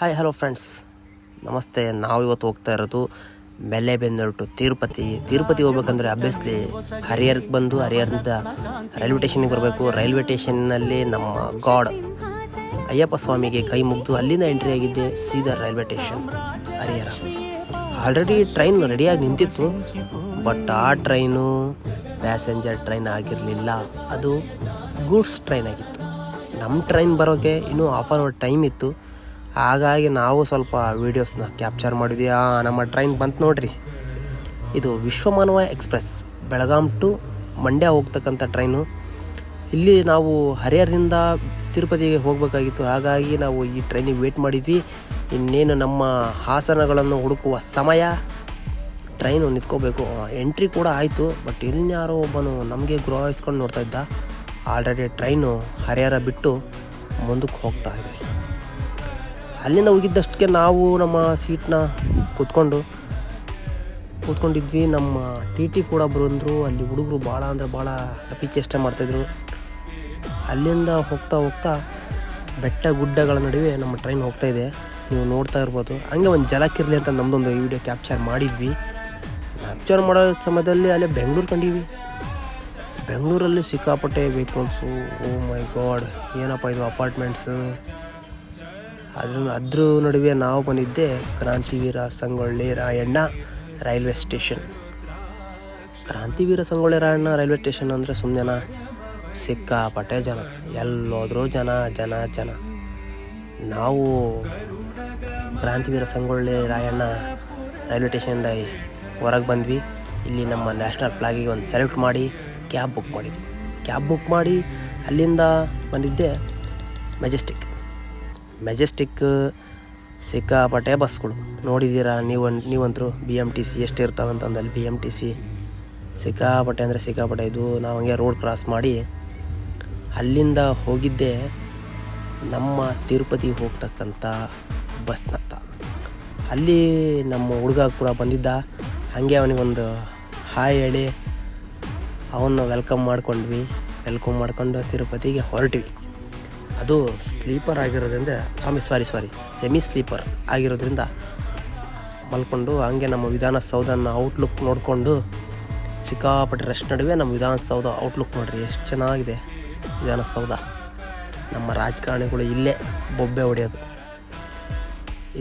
Hi hello friends, ನಮಸ್ತೆ. ನಾವು ಇವತ್ತು ಹೋಗ್ತಾ ಇರೋದು ಮೆಲ್ಲೆಬೆನ್ನೂರು ಟು ತಿರುಪತಿ ಹೋಗ್ಬೇಕಂದ್ರೆ ಅಬ್ವಿಯಸ್ಲಿ ಹರಿಹರಕ್ಕೆ ಬಂದು ಹರಿಹರದಿಂದ ರೈಲ್ವೆ ಸ್ಟೇಷನ್ಗೆ ಬರಬೇಕು. ರೈಲ್ವೆ ಸ್ಟೇಷನ್ನಲ್ಲಿ ನಮ್ಮ ಗಾಡ್ ಅಯ್ಯಪ್ಪ ಸ್ವಾಮಿಗೆ ಕೈ ಮುಗಿದು ಅಲ್ಲಿಂದ ಎಂಟ್ರಿ ಆಗಿದ್ದೆ ಸೀದಾ railway station Harihar. Already train ರೆಡಿಯಾಗಿ ನಿಂತಿತ್ತು, ಬಟ್ ಆ ಟ್ರೈನು ಪ್ಯಾಸೆಂಜರ್ ಟ್ರೈನ್ ಆಗಿರಲಿಲ್ಲ, ಅದು ಗೂಡ್ಸ್ ಟ್ರೈನ್ ಆಗಿತ್ತು. ನಮ್ಮ ಟ್ರೈನ್ ಬರೋಕ್ಕೆ ಇನ್ನೂ ಹಾಫ್ ಆನ್ ಅವರ್ ಟೈಮ್ ಇತ್ತು. ಹಾಗಾಗಿ ನಾವು ಸ್ವಲ್ಪ ವೀಡಿಯೋಸ್ನ ಕ್ಯಾಪ್ಚರ್ ಮಾಡಿದ್ವಿ. ನಮ್ಮ ಟ್ರೈನ್ ಬಂತು ನೋಡ್ರಿ, ಇದು ವಿಶ್ವಮಾನವ ಎಕ್ಸ್ಪ್ರೆಸ್ ಬೆಳಗಾಂ ಟು ಮಂಡ್ಯ ಹೋಗ್ತಕ್ಕಂಥ ಟ್ರೈನು. ಇಲ್ಲಿ ನಾವು ಹರಿಹರದಿಂದ ತಿರುಪತಿಗೆ ಹೋಗಬೇಕಾಗಿತ್ತು, ಹಾಗಾಗಿ ನಾವು ಈ ಟ್ರೈನಿಗೆ ವೇಟ್ ಮಾಡಿದ್ವಿ. ಇನ್ನೇನು ನಮ್ಮ ಹಾಸನಗಳನ್ನು ಹುಡುಕುವ ಸಮಯ, ಟ್ರೈನು ನಿಂತ್ಕೋಬೇಕು. ಎಂಟ್ರಿ ಕೂಡ ಆಯಿತು, ಬಟ್ ಇನ್ಯಾರೋ ಒಬ್ಬನು ನಮಗೆ ಗೃಹಿಸ್ಕೊಂಡು ನೋಡ್ತಾ ಇದ್ದ. ಆಲ್ರೆಡಿ ಟ್ರೈನು ಹರಿಹರ ಬಿಟ್ಟು ಮುಂದಕ್ಕೆ ಹೋಗ್ತಾ ಇದೆ. ಅಲ್ಲಿಂದ ಹೋಗಿದ್ದಷ್ಟಕ್ಕೆ ನಾವು ನಮ್ಮ ಸೀಟ್ನ ಕೂತ್ಕೊಂಡಿದ್ವಿ. ನಮ್ಮ ಟಿ ಕೂಡ ಬಂದರು. ಅಲ್ಲಿ ಹುಡುಗರು ಭಾಳ ಅಂದರೆ ಭಾಳ ಅಪಿಚೇಷ್ಟೆ ಮಾಡ್ತಾಯಿದ್ರು. ಅಲ್ಲಿಂದ ಹೋಗ್ತಾ ಬೆಟ್ಟ ಗುಡ್ಡಗಳ ನಡುವೆ ನಮ್ಮ ಟ್ರೈನ್ ಹೋಗ್ತಾಯಿದೆ, ನೀವು ನೋಡ್ತಾ ಇರ್ಬೋದು. ಹಂಗೆ ಒಂದು ಜಲಕ್ಕಿರಲಿ ಅಂತ ನಮ್ಮದೊಂದು ವಿಡಿಯೋ ಕ್ಯಾಪ್ಚರ್ ಮಾಡಿದ್ವಿ. ಕ್ಯಾಪ್ಚರ್ ಮಾಡೋ ಸಮಯದಲ್ಲಿ ಅಲ್ಲೇ ಬೆಂಗಳೂರು ಕಂಡೀವಿ. ಬೆಂಗಳೂರಲ್ಲಿ ಸಿಕ್ಕಾಪಟ್ಟೆ ವೆಹಿಕಲ್ಸು. ಓ ಮೈ ಗಾಡ್, ಏನಪ್ಪ ಇದು ಅಪಾರ್ಟ್ಮೆಂಟ್ಸು. ಅದ್ರ ನಡುವೆ ನಾವು ಬಂದಿದ್ದೆ ಕ್ರಾಂತಿವೀರ ಸಂಗೊಳ್ಳಿ ರಾಯಣ್ಣ ರೈಲ್ವೆ ಸ್ಟೇಷನ್. ಕ್ರಾಂತಿವೀರ ಸಂಗೊಳ್ಳಿ ರಾಯಣ್ಣ ರೈಲ್ವೆ ಸ್ಟೇಷನ್ ಅಂದರೆ ಸುಮ್ಮನೆ ಸಿಕ್ಕಾಪಟ್ಟೆ ಜನ, ಎಲ್ಲೋದ್ರೂ ಜನ. ನಾವು ಕ್ರಾಂತಿವೀರ ಸಂಗೊಳ್ಳಿ ರಾಯಣ್ಣ ರೈಲ್ವೆ ಸ್ಟೇಷನಿಂದ ಹೊರಗೆ ಬಂದ್ವಿ. ಇಲ್ಲಿ ನಮ್ಮ ನ್ಯಾಷನಲ್ ಫ್ಲಾಗಿಗೆ ಒಂದು ಸೆಲ್ಯೂಟ್ ಮಾಡಿ ಕ್ಯಾಬ್ ಬುಕ್ ಮಾಡಿದ್ವಿ. ಕ್ಯಾಬ್ ಬುಕ್ ಮಾಡಿ ಅಲ್ಲಿಂದ ಬಂದಿದ್ದೆ ಮೆಜೆಸ್ಟಿಕ್. ಸಿಕ್ಕಾಪಟ್ಟೆ ಬಸ್ಗಳು ನೋಡಿದ್ದೀರಾ ನೀವಂತರೂ. BMTC ಎಷ್ಟು ಇರ್ತಾವೆ ಅಂತಂದಲ್ಲಿ BMTC ಸಿಕ್ಕಾಪಟ್ಟೆ ಅಂದರೆ ಸಿಕ್ಕಾಪಟ್ಟೆ. ಇದು ನಾವು ಹಂಗೆ ರೋಡ್ ಕ್ರಾಸ್ ಮಾಡಿ ಅಲ್ಲಿಂದ ಹೋಗಿದ್ದೆ ನಮ್ಮ ತಿರುಪತಿ ಹೋಗ್ತಕ್ಕಂಥ ಬಸ್ನತ್ತ. ಅಲ್ಲಿ ನಮ್ಮ ಹುಡುಗ ಕೂಡ ಬಂದಿದ್ದ. ಹಾಗೆ ಅವನಿಗೊಂದು ಹಾಯ್ ಹೇಳಿ ಅವನ್ನ ವೆಲ್ಕಮ್ ಮಾಡ್ಕೊಂಡು ತಿರುಪತಿಗೆ ಹೊರಟ್ವಿ. ಅದು ಸ್ಲೀಪರ್ ಆಗಿರೋದ್ರಿಂದ ಸೆಮಿ ಸ್ಲೀಪರ್ ಆಗಿರೋದ್ರಿಂದ ಮಲ್ಕೊಂಡು ಹಂಗೆ ನಮ್ಮ ವಿಧಾನಸೌಧನ ಔಟ್ಲುಕ್ ನೋಡಿಕೊಂಡು ಸಿಕ್ಕಾಪಟ್ಟೆ ರೆಸ್ಟ್ ನಡುವೆ ನಮ್ಮ ವಿಧಾನಸೌಧ ಔಟ್ಲುಕ್ ನೋಡ್ರಿ ಎಷ್ಟು ಚೆನ್ನಾಗಿದೆ. ವಿಧಾನಸೌಧ, ನಮ್ಮ ರಾಜಕಾರಣಿಗಳು ಇಲ್ಲೇ ಬೊಬ್ಬೆ ಹೊಡೆಯೋದು.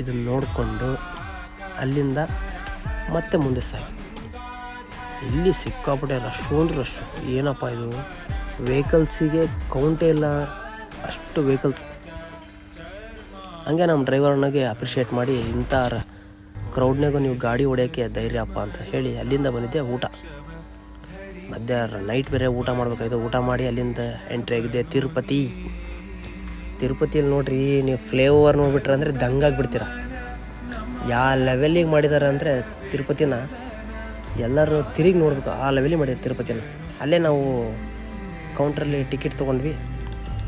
ಇದನ್ನು ನೋಡಿಕೊಂಡು ಅಲ್ಲಿಂದ ಮತ್ತೆ ಮುಂದೆ ಸಾಗಿ. ಇಲ್ಲಿ ಸಿಕ್ಕಾಪಟ್ಟೆ ರಶ್ಶು. ಏನಪ್ಪ ಇದು, ವೆಹಿಕಲ್ಸಿಗೆ ಕೌಂಟೇ ಇಲ್ಲ, ಅಷ್ಟು ವೆಹಿಕಲ್ಸ್. ಹಂಗೆ ನಮ್ಮ ಡ್ರೈವರ್ನಾಗೆ ಅಪ್ರಿಷಿಯೇಟ್ ಮಾಡಿ, ಇಂಥ ಕ್ರೌಡ್ನಾಗೂ ನೀವು ಗಾಡಿ ಹೊಡೆಯೋಕ್ಕೆ ಧೈರ್ಯಪ್ಪ ಅಂತ ಹೇಳಿ ಅಲ್ಲಿಂದ ಬಂದಿದ್ದೆ. ಊಟ ಮಧ್ಯಾಹ್ನ ನೈಟ್ ಬೇರೆ ಊಟ ಮಾಡಬೇಕಾಯ್ತು. ಊಟ ಮಾಡಿ ಅಲ್ಲಿಂದ ಎಂಟ್ರಿ ಆಗಿದ್ದೆ ತಿರುಪತಿಯಲ್ಲಿ ನೋಡ್ರಿ, ನೀವು ಫ್ಲೇವರ್ ನೋಡ್ಬಿಟ್ರೆ ಅಂದರೆ ದಂಗಾಗಿಬಿಡ್ತೀರ. ಯಾವ ಲೆವೆಲ್ಲಿಗೆ ಮಾಡಿದ್ದಾರೆ ಅಂದರೆ ತಿರುಪತಿನ ಎಲ್ಲರೂ ತಿರುಗಿ ನೋಡ್ಬೇಕು, ಆ ಲೆವೆಲಿಗೆ ಮಾಡಿದ್ದಾರೆ ತಿರುಪತಿನ. ಅಲ್ಲೇ ನಾವು ಕೌಂಟ್ರಲ್ಲಿ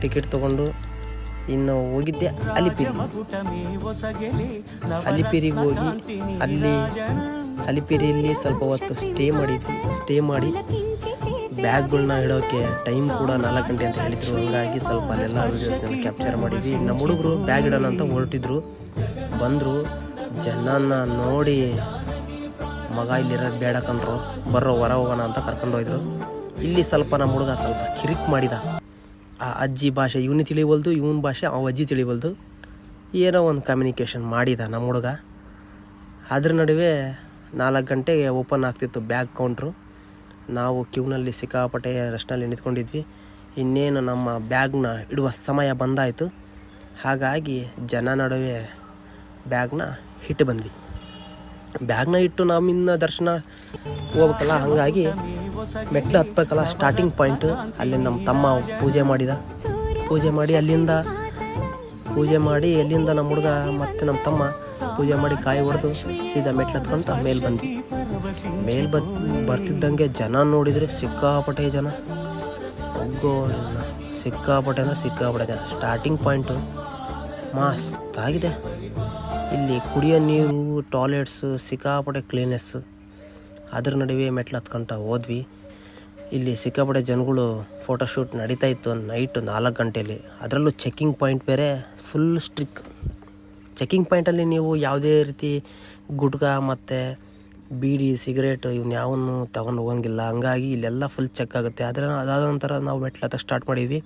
ಟಿಕೆಟ್ ತೊಗೊಂಡು ಇನ್ನು ಹೋಗಿದ್ದೆ ಅಲಿಪಿರಿಗೆ ಹೋಗಿ ಅಲಿಪಿರಿಯಲ್ಲಿ ಸ್ವಲ್ಪ ಹೊತ್ತು ಸ್ಟೇ ಮಾಡಿ ಬ್ಯಾಗ್ಗಳನ್ನ ಇಡೋಕ್ಕೆ ಟೈಮ್ ಕೂಡ 4 ಗಂಟೆ ಅಂತ ಹೇಳಿದರು. ಹಂಗಾಗಿ ಸ್ವಲ್ಪ ಅಲ್ಲೆಲ್ಲ ವೀಡಿಯೋಸ್ನೆಲ್ಲ ಕ್ಯಾಪ್ಚರ್ ಮಾಡಿದ್ವಿ. ನಮ್ಮ ಹುಡುಗರು ಬ್ಯಾಗ್ ಇಡೋಣ ಅಂತ ಬಂದರು. ಜನನ ನೋಡಿ ಮಗ ಇಲ್ಲಿರೋದು ಬೇಡ ಕಣ್ರು, ಬರ್ರೋ ಹೊರ ಹೋಗೋಣ ಅಂತ ಕರ್ಕೊಂಡು ಹೋಯ್ದರು. ಇಲ್ಲಿ ಸ್ವಲ್ಪ ನಮ್ಮ ಹುಡುಗ ಸ್ವಲ್ಪ ಕಿರಿಕ್ ಮಾಡಿದ. ಆ ಅಜ್ಜಿ ಭಾಷೆ ಇವನು ತಿಳಿವಲ್ದು, ಇವನ ಭಾಷೆ ಅಜ್ಜಿ ತಿಳಿವಲ್ದು. ಏನೋ ಒಂದು ಕಮ್ಯುನಿಕೇಷನ್ ಮಾಡಿದ ನಮ್ಮ ಹುಡುಗ. ಅದ್ರ ನಡುವೆ 4 ಗಂಟೆಗೆ ಓಪನ್ ಆಗ್ತಿತ್ತು ಬ್ಯಾಗ್ ಕೌಂಟ್ರು. ನಾವು ಕ್ಯೂನಲ್ಲಿ ಸಿಕ್ಕಾಪಟ್ಟೆ ರೆಸ್ಟ್ನಲ್ಲಿ ನಿಂತ್ಕೊಂಡಿದ್ವಿ. ಇನ್ನೇನು ನಮ್ಮ ಬ್ಯಾಗ್ನ ಇಡುವ ಸಮಯ ಬಂದಾಯಿತು. ಹಾಗಾಗಿ ಜನ ನಡುವೆ ಬ್ಯಾಗ್ನ ಇಟ್ಟು ಬಂದ್ವಿ. ಬ್ಯಾಗ್ನ ಇಟ್ಟು ನಮ್ಮಿನ್ನ ದರ್ಶನ ಹೋಗ್ಬೇಕಲ್ಲ, ಹಾಗಾಗಿ ಮೆಟ್ಲು ಹತ್ಬೇಕಲ್ಲ, ಸ್ಟಾರ್ಟಿಂಗ್ ಪಾಯಿಂಟ್. ಅಲ್ಲಿ ನಮ್ಮ ತಮ್ಮ ಪೂಜೆ ಮಾಡಿ ಅಲ್ಲಿಂದ ನಮ್ಮ ಹುಡುಗ ಮತ್ತು ನಮ್ಮ ತಮ್ಮ ಪೂಜೆ ಮಾಡಿ ಕಾಯಿ ಹೊಡೆದು ಸೀದಾ ಮೆಟ್ಲು ಹತ್ಕೊಂತ ಮೇಲೆ ಬರ್ತಿದ್ದಂಗೆ ಜನ ನೋಡಿದರೆ ಸಿಕ್ಕಾಪಟ್ಟೆ ಜನ. ಸಿಕ್ಕಾಪಟ್ಟೆ ಜನ. ಸ್ಟಾರ್ಟಿಂಗ್ ಪಾಯಿಂಟು ಮಸ್ತಾಗಿದೆ. ಇಲ್ಲಿ ಕುಡಿಯೋ ನೀರು, ಟಾಯ್ಲೆಟ್ಸ್, ಸಿಕ್ಕಾಪಟ್ಟೆ ಕ್ಲೀನೆಸ್. ಅದ್ರ ನಡುವೆ ಮೆಟ್ಲು ಹತ್ಕೊಂತ ಹೋದ್ವಿ. ಇಲ್ಲಿ ಸಿಕ್ಕಾಪಟ್ಟೆ ಜನಗಳು ಫೋಟೋಶೂಟ್ ನಡೀತಾ ಇತ್ತು ನೈಟು 4 ಗಂಟೆಯಲ್ಲಿ. ಅದರಲ್ಲೂ ಚೆಕ್ಕಿಂಗ್ ಪಾಯಿಂಟ್ ಬೇರೆ ಫುಲ್ ಸ್ಟ್ರಿಕ್. ಚೆಕಿಂಗ್ ಪಾಯಿಂಟಲ್ಲಿ ನೀವು ಯಾವುದೇ ರೀತಿ ಗುಟ್ಕಾ ಮತ್ತು ಬೀಡಿ ಸಿಗರೇಟ್ ಇವನ್ನ ಯಾವನ್ನು ತೊಗೊಂಡು ಹೋಗಂಗಿಲ್ಲ. ಹಂಗಾಗಿ ಇಲ್ಲೆಲ್ಲ ಫುಲ್ ಚೆಕ್ ಆಗುತ್ತೆ. ಅದಾದ ನಂತರ ನಾವು ಮೆಟ್ಲತ್ತಕ್ಕೆ ಸ್ಟಾರ್ಟ್ ಮಾಡಿದ್ವಿ.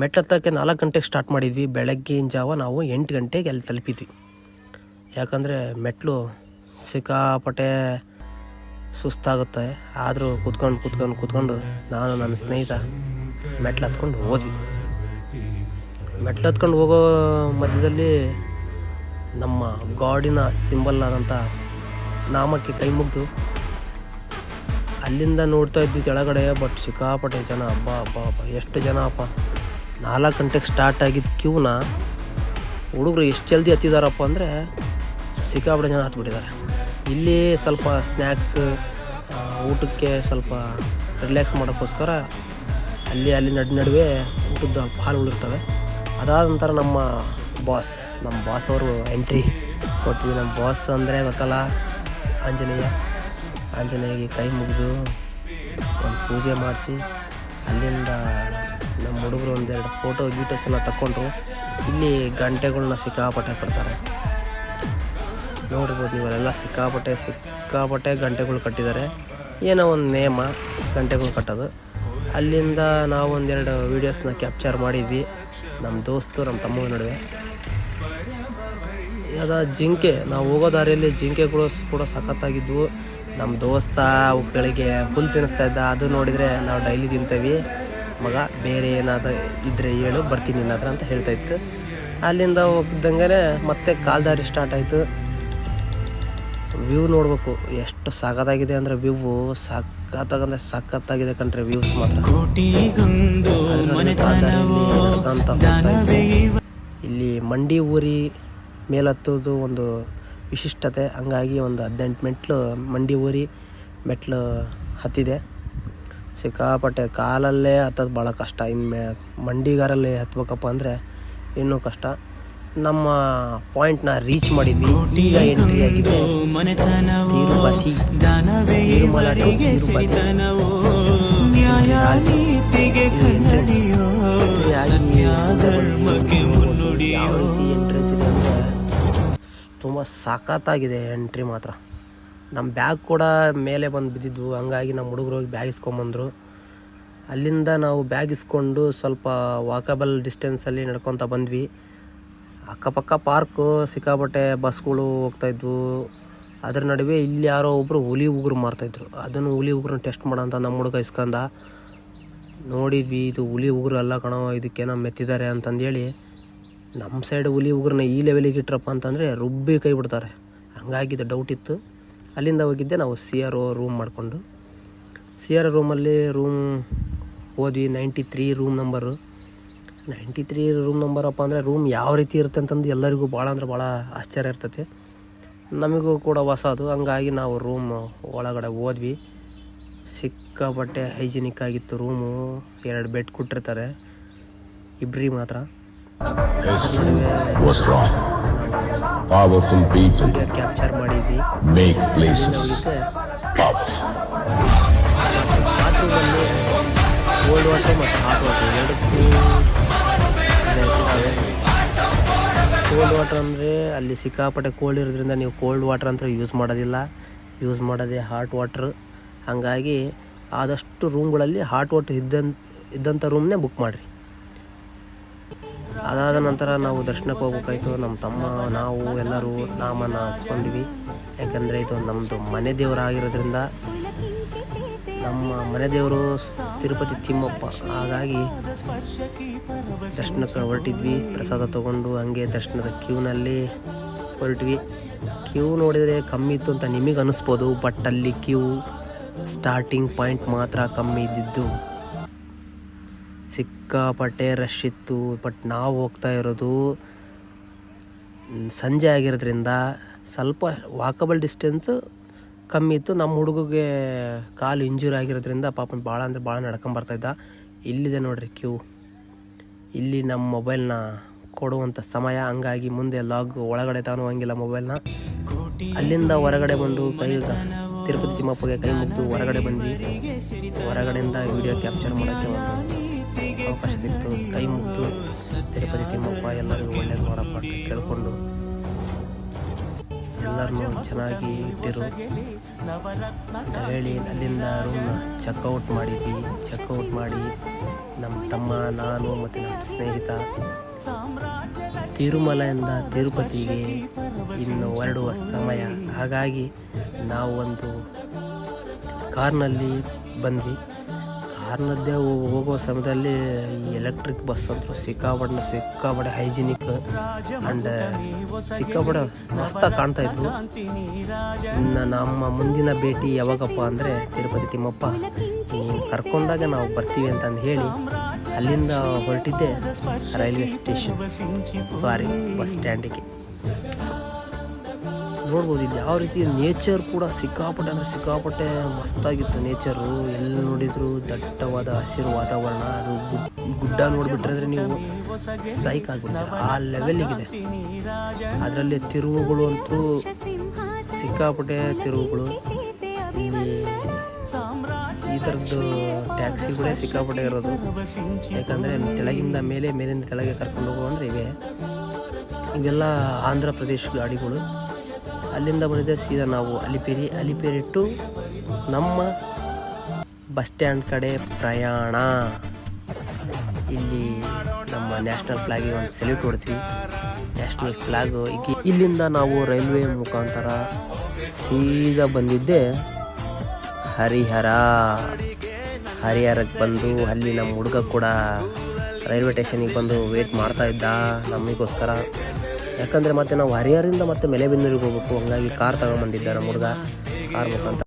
ಮೆಟ್ಲತ್ತಕ್ಕೆ 4 ಗಂಟೆಗೆ ಸ್ಟಾರ್ಟ್ ಮಾಡಿದ್ವಿ. ಬೆಳಗ್ಗಿನ ಜಾವ ನಾವು 8 ಗಂಟೆಗೆ ಅಲ್ಲಿ ತಲುಪಿದ್ವಿ. ಯಾಕಂದರೆ ಮೆಟ್ಲು ಸಿಕ್ಕಾಪಟ್ಟೆ ಸುಸ್ತಾಗುತ್ತೆ. ಆದರೂ ಕೂತ್ಕೊಂಡು ನಾನು ನನ್ನ ಸ್ನೇಹಿತ ಮೆಟ್ಲು ಹತ್ಕೊಂಡು ಹೋದ್ವಿ. ಮೆಟ್ಲು ಹತ್ಕೊಂಡು ಹೋಗೋ ಮಧ್ಯದಲ್ಲಿ ನಮ್ಮ ಗಾಡಿನ ಸಿಂಬಲ್ ಆದಂಥ ನಾಮಕ್ಕೆ ಕೈ ಮುಗಿದು ಅಲ್ಲಿಂದ ನೋಡ್ತಾ ಇದ್ವಿ ಕೆಳಗಡೆ. ಬಟ್ ಸಿಕ್ಕಾಪಟ್ಟೆ ಜನ, ಹಬ್ಬ ಎಷ್ಟು ಜನ ಅಪ್ಪ. 4 ಗಂಟೆಗೆ ಸ್ಟಾರ್ಟ್ ಆಗಿದ್ದ ಕ್ಯೂನ ಹುಡುಗರು ಎಷ್ಟು ಜಲ್ದಿ ಹತ್ತಿದಾರಪ್ಪ ಅಂದರೆ ಸಿಕ್ಕಾಪಟ್ಟೆ ಜನ ಹತ್ಬಿಟ್ಟಿದ್ದಾರೆ. ಇಲ್ಲಿ ಸ್ವಲ್ಪ ಸ್ನ್ಯಾಕ್ಸ್ ಊಟಕ್ಕೆ ಸ್ವಲ್ಪ ರಿಲ್ಯಾಕ್ಸ್ ಮಾಡೋಕ್ಕೋಸ್ಕರ ಅಲ್ಲಿ ನಡುವೆ ಊಟದ ಹಾಲುಗಳಿರ್ತವೆ. ಅದಾದ ನಂತರ ನಮ್ಮ ಬಾಸ್ ಅವರು ಎಂಟ್ರಿ ಕೊಟ್ವಿ. ನಮ್ಮ ಬಾಸ್ ಅಂದರೆ ಗೊತ್ತಲ್ಲ, ಆಂಜನೇಯಗೆ ಕೈ ಮುಗಿದು ಒಂದು ಪೂಜೆ ಮಾಡಿಸಿ ಅಲ್ಲಿಂದ ನಮ್ಮ ಹುಡುಗರು ಒಂದೆರಡು ಗೀಟೋಸ್ ಎಲ್ಲ ತಗೊಂಡ್ರು. ಇಲ್ಲಿ ಗಂಟೆಗಳನ್ನ ಸಿಕ್ಕಾಪಟ್ಟೆ ಕೊಡ್ತಾರೆ ನೋಡ್ಬೋದು ನೀವಲ್ಲೆಲ್ಲ. ಸಿಕ್ಕಾಪಟ್ಟೆ ಗಂಟೆಗಳು ಕಟ್ಟಿದ್ದಾರೆ. ಏನೋ ಒಂದು ನೇಮ ಗಂಟೆಗಳು ಕಟ್ಟೋದು. ಅಲ್ಲಿಂದ ನಾವು ಒಂದೆರಡು ವೀಡಿಯೋಸ್ನ ಕ್ಯಾಪ್ಚರ್ ಮಾಡಿದ್ವಿ ನಮ್ಮ ದೋಸ್ತು ನಮ್ಮ ತಮ್ಮನ ನಡುವೆ. ಜಿಂಕೆ, ನಾವು ಹೋಗೋ ದಾರಿಯಲ್ಲಿ ಜಿಂಕೆಗಳು ಕೂಡ ಸಖತ್ತಾಗಿದ್ವು. ನಮ್ಮ ದೋಸ್ತ ಅವುಗಳಿಗೆ ಹುಲ್ಲು ತಿನ್ನಿಸ್ತಾ ಇದ್ದ. ಅದು ನೋಡಿದರೆ ನಾವು ಡೈಲಿ ತಿಂತೇವೆ ಮಗ, ಬೇರೆ ಏನಾದರೂ ಇದ್ದರೆ ಹೇಳು ಬರ್ತೀನಿ ನಿನ್ನ ಹತ್ರ ಅಂತ ಹೇಳ್ತಾ ಇತ್ತು. ಅಲ್ಲಿಂದ ಹೋಗ್ದಂಗೆ ಮತ್ತೆ ಕಾಲ್ದಾರಿ ಸ್ಟಾರ್ಟ್ ಆಯಿತು. ವ್ಯೂ ನೋಡಬೇಕು ಎಷ್ಟು ಸಖತ್ತಾಗಿದೆ ಅಂದರೆ, ವ್ಯೂ ಸಖತ್ತಾಗಿದೆ ಕಣ್ರಿ. ವ್ಯೂಸ್ ಮಾತ್ರ ಇಲ್ಲಿ ಮಂಡಿ ಊರಿ ಮೇಲತ್ತೋದು ಒಂದು ವಿಶಿಷ್ಟತೆ. ಹಂಗಾಗಿ ಒಂದು 18 ಮೆಟ್ಲು ಮಂಡಿ ಊರಿ ಮೆಟ್ಲು ಹತ್ತಿದೆ. ಸಿಕ್ಕಾಪಟ್ಟೆ ಕಾಲಲ್ಲೇ ಹತ್ತೋದು ಭಾಳ ಕಷ್ಟ. ಇನ್ನು ಮಂಡಿಗಾರಲ್ಲಿ ಹತ್ಬೇಕಪ್ಪ ಅಂದರೆ ಇನ್ನೂ ಕಷ್ಟ. ನಮ್ಮ ಪಾಯಿಂಟ್ನ ರೀಚ್ ಮಾಡಿದ್ವಿ. ಈಗ ಎಂಟ್ರಿ ಆಗಿದೆ ತಿರುಪತಿ, ತಿರುಮಲ ಟು ತಿರುಪತಿ. ಯಾವ ರೀತಿ ಎಂಟ್ರೆನ್ಸ್ ಇದೆ ಅಂದರೆ ತುಂಬ ಸಖತ್ತಾಗಿದೆ ಎಂಟ್ರಿ ಮಾತ್ರ. ನಮ್ಮ ಬ್ಯಾಗ್ ಕೂಡ ಮೇಲೆ ಬಂದು ಬಿದ್ದಿದ್ವು. ಹಂಗಾಗಿ ನಮ್ಮ ಹುಡುಗರು ಹೋಗಿ ಬ್ಯಾಗ್ ಇಸ್ಕೊಂಬಂದರು. ಅಲ್ಲಿಂದ ನಾವು ಬ್ಯಾಗ್ ಇಸ್ಕೊಂಡು ಸ್ವಲ್ಪ ವಾಕಬಲ್ ಡಿಸ್ಟೆನ್ಸಲ್ಲಿ ನಡ್ಕೊತ ಬಂದ್ವಿ. ಅಕ್ಕಪಕ್ಕ ಪಾರ್ಕು, ಸಿಕ್ಕಾಪಟ್ಟೆ ಬಸ್ಗಳು ಹೋಗ್ತಾಯಿದ್ವು. ಅದ್ರ ನಡುವೆ ಇಲ್ಲಿ ಯಾರೋ ಒಬ್ಬರು ಹುಲಿ ಉಗುರು ಮಾರ್ತಾಯಿದ್ರು. ಅದನ್ನು ಹುಲಿ ಉಗುರನ್ನ ಟೆಸ್ಟ್ ಮಾಡೋಂಥ ನಮ್ಮ ಹುಡುಗ ಇಸ್ಕೊಂಡ. ನೋಡಿದ್ವಿ, ಇದು ಹುಲಿ ಉಗುರು ಅಲ್ಲ ಕಣೋ, ಇದಕ್ಕೇನೋ ಮೆತ್ತಿದ್ದಾರೆ ಅಂತಂದೇಳಿ ನಮ್ಮ ಸೈಡ್ ಹುಲಿ ಉಗುರನ್ನ ಈ ಲೆವೆಲಿಗೆ ಇಟ್ರಪ್ಪ ಅಂತಂದರೆ ರುಬ್ಬಿ ಕೈ ಬಿಡ್ತಾರೆ. ಹಂಗಾಗಿ ಇದು ಡೌಟ್ ಇತ್ತು. ಅಲ್ಲಿಂದ ಹೋಗಿದ್ದೆ ನಾವು CRO ರೂಮ್ ಮಾಡಿಕೊಂಡು. CRO ರೂಮಲ್ಲಿ ಹೋದ್ವಿ. 93 ರೂಮ್ ನಂಬರು. 93 ರೂಮ್ ನಂಬರಪ್ಪ ಅಂದರೆ ರೂಮ್ ಯಾವ ರೀತಿ ಇರುತ್ತೆ ಅಂತಂದು ಎಲ್ಲರಿಗೂ ಭಾಳ ಆಶ್ಚರ್ಯ ಇರ್ತೈತೆ. ನಮಗೂ ಕೂಡ ಹೊಸದು. ಹಂಗಾಗಿ ನಾವು ರೂಮ್ ಒಳಗಡೆ ಹೋದ್ವಿ. ಸಿಕ್ಕಾಪಟ್ಟೆ ಹೈಜಿನಿಕ್ ಆಗಿತ್ತು ರೂಮು. 2 ಬೆಡ್ ಕೊಟ್ಟಿರ್ತಾರೆ, ಇಬ್ಬರಿಗೆ ಮಾತ್ರ. ಕ್ಯಾಪ್ಚರ್ ಮಾಡಿದ್ವಿ. ಬಾತ್ರೂಮಲ್ಲಿ ಕೋಲ್ಡ್ ವಾಟರ್ ಮತ್ತು ಹಾಟ್ ವಾಟರ್ ಎರಡಕ್ಕೂ ಕೋಲ್ಡ್ ವಾಟರ್ ಅಂದರೆ ಅಲ್ಲಿ ಸಿಕ್ಕಾಪಟ್ಟೆ ಕೋಲ್ಡ್ ಇರೋದ್ರಿಂದ ನೀವು ಕೋಲ್ಡ್ ವಾಟರ್ ಅಂತ ಯೂಸ್ ಮಾಡೋದೇ ಹಾಟ್ ವಾಟ್ರ್. ಹಾಗಾಗಿ ಆದಷ್ಟು ರೂಮ್ಗಳಲ್ಲಿ ಹಾಟ್ ವಾಟರ್ ಇದ್ದಂಥ ರೂಮ್ನೇ ಬುಕ್ ಮಾಡಿರಿ. ಅದಾದ ನಂತರ ನಾವು ದರ್ಶನಕ್ಕೆ ಹೋಗ್ಬೇಕಾಯ್ತು. ನಮ್ಮ ತಮ್ಮ ನಾವು ಎಲ್ಲರೂ ನಾಮನ ಹಚ್ಕೊಂಡ್ವಿ. ಯಾಕಂದರೆ ಇದು ನಮ್ಮದು ಮನೆ ದೇವರಾಗಿರೋದ್ರಿಂದ, ನಮ್ಮ ಮನೆ ದೇವರು ತಿರುಪತಿ ತಿಮ್ಮಪ್ಪ. ಹಾಗಾಗಿ ದರ್ಶನಕ್ಕೆ ಹೊರಟಿದ್ವಿ. ಪ್ರಸಾದ ತೊಗೊಂಡು ಹಂಗೆ ದರ್ಶನದ ಕ್ಯೂನಲ್ಲಿ ಹೊರಟ್ವಿ. ಕ್ಯೂ ನೋಡಿದರೆ ಕಮ್ಮಿ ಇತ್ತು ಅಂತ ನಿಮಗೆ ಅನ್ನಿಸ್ಬೋದು. ಬಟ್ ಅಲ್ಲಿ ಕ್ಯೂ ಸ್ಟಾರ್ಟಿಂಗ್ ಪಾಯಿಂಟ್ ಮಾತ್ರ ಕಮ್ಮಿ ಇದ್ದಿದ್ದು. ಸಿಕ್ಕಾಪಟ್ಟೆ ರಶ್ ಇತ್ತು. ಬಟ್ ನಾವು ಹೋಗ್ತಾ ಇರೋದು ಸಂಜೆ ಆಗಿರೋದ್ರಿಂದ ಸ್ವಲ್ಪ ವಾಕಬಲ್ ಡಿಸ್ಟೆನ್ಸು ಕಮ್ಮಿ ಇತ್ತು. ನಮ್ಮ ಹುಡುಗಗೆ ಕಾಲು ಇಂಜೂರಿ ಆಗಿರೋದ್ರಿಂದ ಪಾಪ ಭಾಳ ನಡ್ಕೊಂಬರ್ತಾಯಿದ್ದ. ಇಲ್ಲಿದೆ ನೋಡ್ರಿ ಕ್ಯೂ. ಇಲ್ಲಿ ನಮ್ಮ ಮೊಬೈಲ್ನ ಕೊಡುವಂಥ ಸಮಯ. ಹಂಗಾಗಿ ಮುಂದೆ ಲಾಗ್ ಒಳಗಡೆ ತಗೊಳ್ಳೋಂಗಿಲ್ಲ ಮೊಬೈಲ್ನ. ಅಲ್ಲಿಂದ ಹೊರಗಡೆ ಬಂದು ತಿರುಪತಿ ತಿಮ್ಮಪ್ಪಗೆ ಕೈ ಮುಗಿದು ಹೊರಗಡೆ ಬಂದ್ವಿ. ಹೊರಗಡೆಯಿಂದ ವಿಡಿಯೋ ಕ್ಯಾಪ್ಚರ್ ಮಾಡೋಕ್ಕೆ ಒಂದು ಅವಕಾಶ ಸಿಕ್ತು. ಕೈ ಮುಗಿದು ತಿರುಪತಿ ತಿಮ್ಮಪ್ಪ ಎಲ್ಲರಿಗೂ ಒಳ್ಳೇದು ಮಾಡಪ್ಪ ಅಂತ ಕೇಳಿಕೊಂಡು ಎಲ್ಲರನ್ನೂ ಚೆನ್ನಾಗಿ ಇಟ್ಟಿರು ಅಂತ ಹೇಳಿ ಅಲ್ಲಿಂದ ರೂಮ್ನ ಚೆಕ್ಔಟ್ ಮಾಡಿದ್ವಿ. ಚೆಕ್ಔಟ್ ಮಾಡಿ ನಮ್ಮ ತಮ್ಮ, ನಾನು ಮತ್ತು ನಮ್ಮ ಸ್ನೇಹಿತ ತಿರುಮಲೆಯಿಂದ ತಿರುಪತಿಗೆ ಇನ್ನು ಹೊರಡುವ ಸಮಯ. ಹಾಗಾಗಿ ನಾವು ಒಂದು ಕಾರ್ನಲ್ಲಿ ಬಂದ್ವಿ. ಕಾರ್ನದ್ದೇ ಹೋಗೋ ಸಮಯದಲ್ಲಿ ಈ ಎಲೆಕ್ಟ್ರಿಕ್ ಬಸ್ ಅಂತೂ ಸಿಕ್ಕಾಪಟ್ಟೆ ಹೈಜಿನಿಕ್ ಆ್ಯಂಡ್ ಸಿಕ್ಕಾಪಟ್ಟೆ ಮಸ್ತಾಗಿ ಕಾಣ್ತಾ ಇದ್ವು. ಇನ್ನು ನಮ್ಮ ಮುಂದಿನ ಭೇಟಿ ಯಾವಾಗಪ್ಪ ಅಂದರೆ ತಿರುಪತಿ ತಿಮ್ಮಪ್ಪ ನೀನು ಕರ್ಕೊಂಡಾಗ ನಾವು ಬರ್ತೀವಿ ಅಂತಂದು ಹೇಳಿ ಅಲ್ಲಿಂದ ಹೊರಟಿದ್ದೆ ರೈಲ್ವೆ ಸ್ಟೇಷನ್ ಬಸ್ ಸ್ಟ್ಯಾಂಡಿಗೆ. ನೋಡ್ಬೋದು ಇಲ್ಲಿ ಯಾವ ರೀತಿ ನೇಚರ್ ಕೂಡ ಸಿಕ್ಕಾಪಟ್ಟೆ ಮಸ್ತಾಗಿತ್ತು. ನೇಚರು ಎಲ್ಲಿ ನೋಡಿದ್ರು ದಟ್ಟವಾದ ಹಸಿರು ವಾತಾವರಣ. ಅದು ಗುಡ್ಡ ನೋಡಿಬಿಟ್ರೆ ನೀವು ಸೈಕ್ ಆಗ್ಬಿಡ್ತಾರೆ, ಆ ಲೆವೆಲ್ಲಿಗಿದೆ. ಅದರಲ್ಲಿ ತಿರುವುಗಳು ಅಂತೂ ಸಿಕ್ಕಾಪಟ್ಟೆ ತಿರುವುಗಳು. ಇಲ್ಲಿ ಈ ಥರದ್ದು ಟ್ಯಾಕ್ಸಿಗಳೇ ಸಿಕ್ಕಾಪಟ್ಟೆ ಇರೋದು. ಯಾಕಂದರೆ ಕೆಳಗಿಂದ ಮೇಲಿಂದ ಕೆಳಗೆ ಕರ್ಕೊಂಡು ಹೋಗೋ ಅಂದರೆ ಇವೆಲ್ಲ ಆಂಧ್ರ ಪ್ರದೇಶ ಗಾಡಿಗಳು. ಅಲ್ಲಿಂದ ಬಂದಿದ್ದೆ ಸೀದಾ ನಾವು ಅಲಿಪೇರಿ ಟು ನಮ್ಮ ಬಸ್ ಸ್ಟ್ಯಾಂಡ್ ಕಡೆ ಪ್ರಯಾಣ. ಇಲ್ಲಿ ನಮ್ಮ ನ್ಯಾಷನಲ್ ಫ್ಲಾಗಿಗೆ ಒಂದು ಸೆಲ್ಯೂಟ್ ಹೊಡ್ತೀವಿ. ನ್ಯಾಷನಲ್ ಫ್ಲಾಗು ಇಲ್ಲಿಂದ ನಾವು ರೈಲ್ವೆ ಮುಖಾಂತರ ಸೀದಾ ಬಂದಿದ್ದೆ ಹರಿಹರಕ್ಕೆ ಬಂದು ಅಲ್ಲಿ ನಮ್ಮ ಹುಡುಗ ಕೂಡ ರೈಲ್ವೆ ಸ್ಟೇಷನಿಗೆ ಬಂದು ವೇಟ್ ಮಾಡ್ತಾ ಇದ್ದ ನಮಗೋಸ್ಕರ. ಯಾಕಂದರೆ ಮತ್ತೆ ನಾವು ಹರಿಹರದಿಂದ ಮತ್ತೆ ಮೆಲೆಬೆನ್ನೂರಿಗೆ ಹೋಗ್ಬೇಕು. ಹಂಗಾಗಿ ಕಾರ್ ತಗೊಂಬಂದಿದ್ದ ನಮ್ಮ ಹುಡುಗ. ಕಾರ್ ಮುಖಾಂತರ